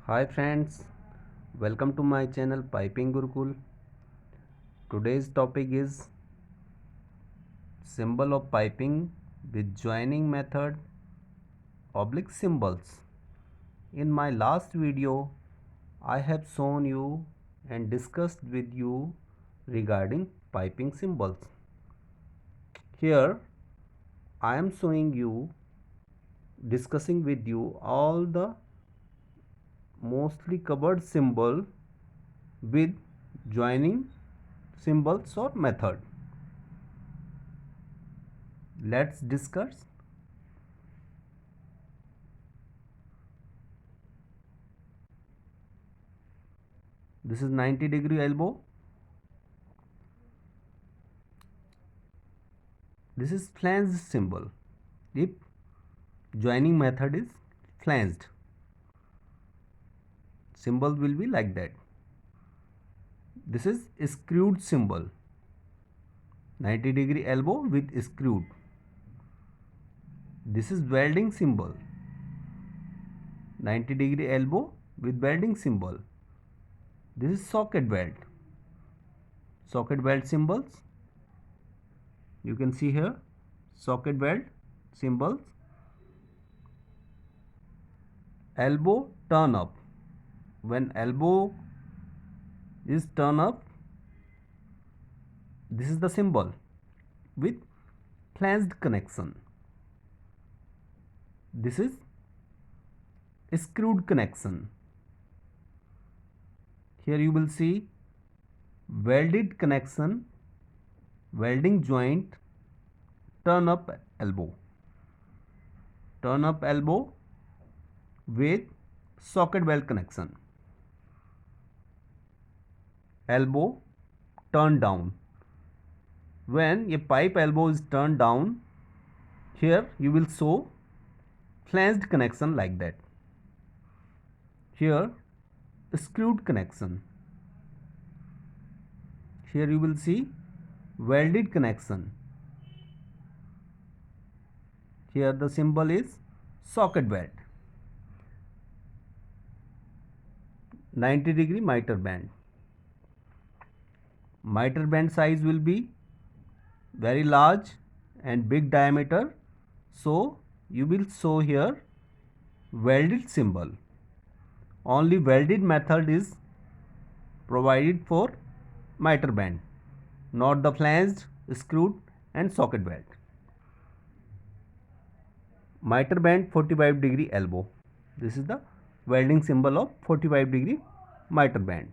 Hi friends, welcome to my channel Piping Gurukul. Today's topic is symbol of piping with joining method oblique symbols. In my last video, I have shown you and discussed with you regarding piping symbols. Here, I am showing you, discussing with you all the mostly covered symbol with joining symbols or method. Let's discuss. This is 90-degree elbow. This is flanged symbol. If joining method is flanged, symbol will be like that. This is screwed symbol. 90-degree elbow with screwed. This is welding symbol. 90-degree elbow with welding symbol. This is socket weld. Socket weld symbols. You can see here socket weld symbols. Elbow turn up. When elbow is turn up, this is the symbol with flanged connection. This is screwed connection. Here you will see welded connection, welding joint, turn up elbow. Turn up elbow with socket weld connection. Elbow turn down. When a pipe elbow is turned down, here you will show flanged connection like that. Here screwed connection. Here you will see welded connection. Here the symbol is socket weld. 90-degree miter band. Miter band size will be very large and big diameter, so you will show here welded symbol. Only welded method is provided for miter band, not the flanged, screwed and socket weld. Miter band 45-degree elbow. This is the welding symbol of 45-degree miter band.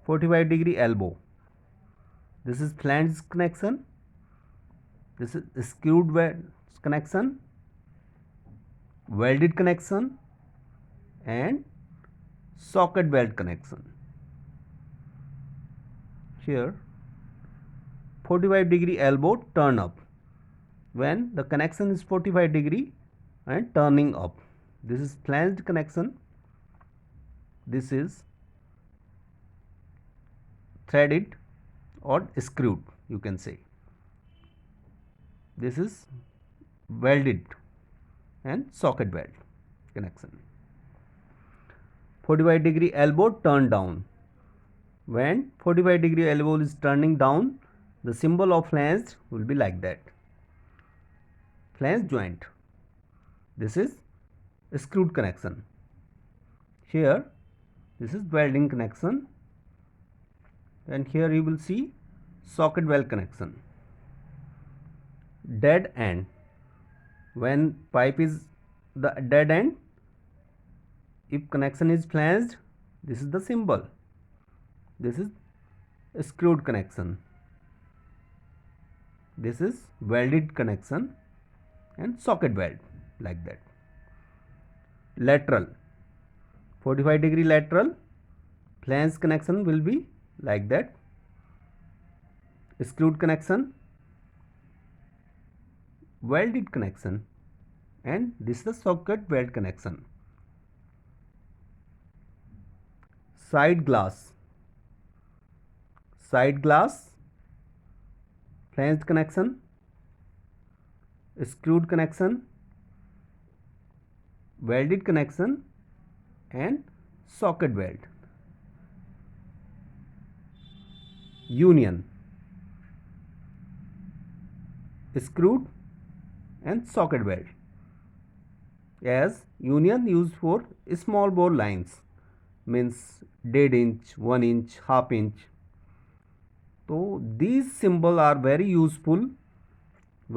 45-degree elbow. This is flanged connection. This is screwed weld connection, welded connection and socket weld connection. Here 45-degree elbow turn up. When the connection is 45-degree and turning up. This is flanged connection. This is threaded or screwed, you can say. This is welded and socket weld connection. 45-degree elbow turn down. When 45-degree elbow is turning down, the symbol of flanged will be like that. Flange joint. This is screwed connection. Here this is welding connection, and here you will see socket weld connection. Dead end. When pipe is the dead end, if connection is flanged, this is the symbol. This is screwed connection. This is welded connection and socket weld like that. Lateral. 45-degree lateral. Flange connection will be like that. Screwed connection, welded connection, and this is the socket weld connection. Side glass. Side glass, flanged connection, screwed connection, welded connection and socket weld. Union, screwed and socket weld. As union used for small bore lines, means 1/2 inch, 1 inch, half inch. So these symbols are very useful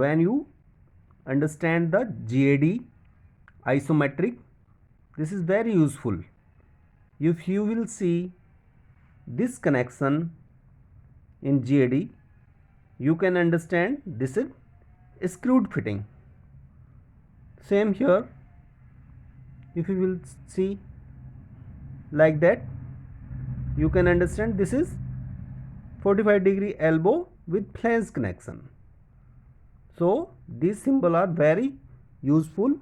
when you understand the GAD isometric. This is very useful. If you will see this connection in GAD, you can understand this is screwed fitting. Same here, if you will see like that, you can understand this is 45-degree elbow with flange connection. So these symbols are very useful.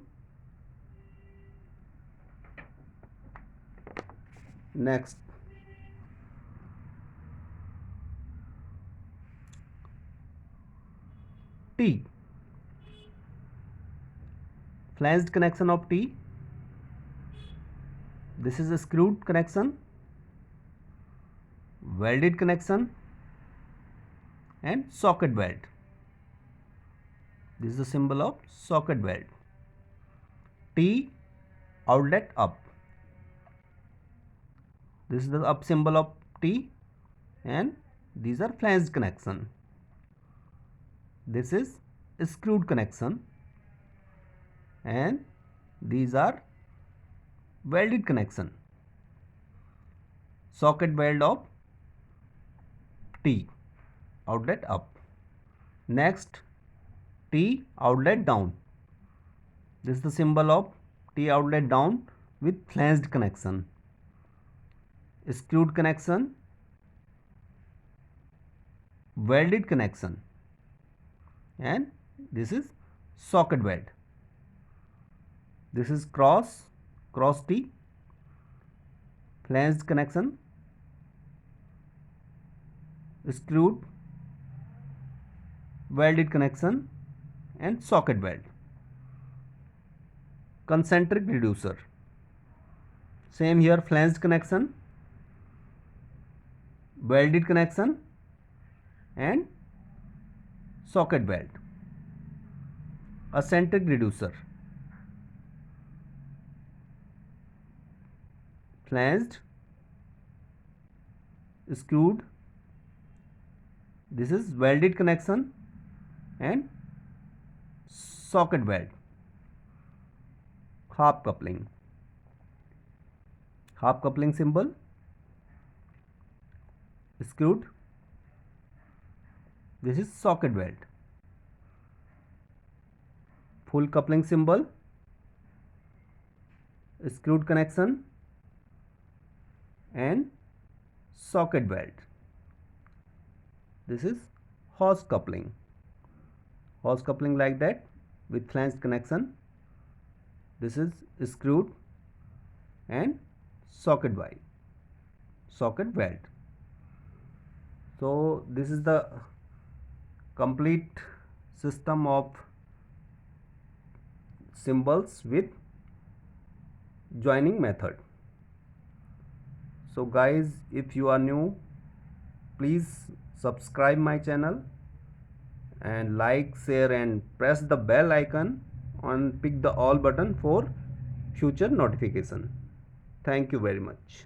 Next, T, flanged connection of T. This is a screwed connection, welded connection and socket weld. This is the symbol of socket weld. T, outlet up. This is the up symbol of T, and these are flanged connection. This is screwed connection, and these are welded connection. Socket weld of T, outlet up. Next, T, outlet down. This is the symbol of T, outlet down with flanged connection. Screwed connection, welded connection, and this is socket weld. This is cross T, flanged connection, screwed, welded connection and socket weld. Concentric reducer, same here, flanged connection, welded connection and socket weld. Eccentric reducer, flanged, screwed, this is welded connection and socket weld. Half coupling, half coupling symbol, screwed, this is socket weld. Full coupling symbol, screwed connection and socket weld. This is hose coupling, hose coupling like that with flanged connection. This is screwed and socket weld. So this is the complete system of symbols with joining method. So guys, if you are new, please subscribe my channel and like, share and press the bell icon and pick the all button for future notification. Thank you very much.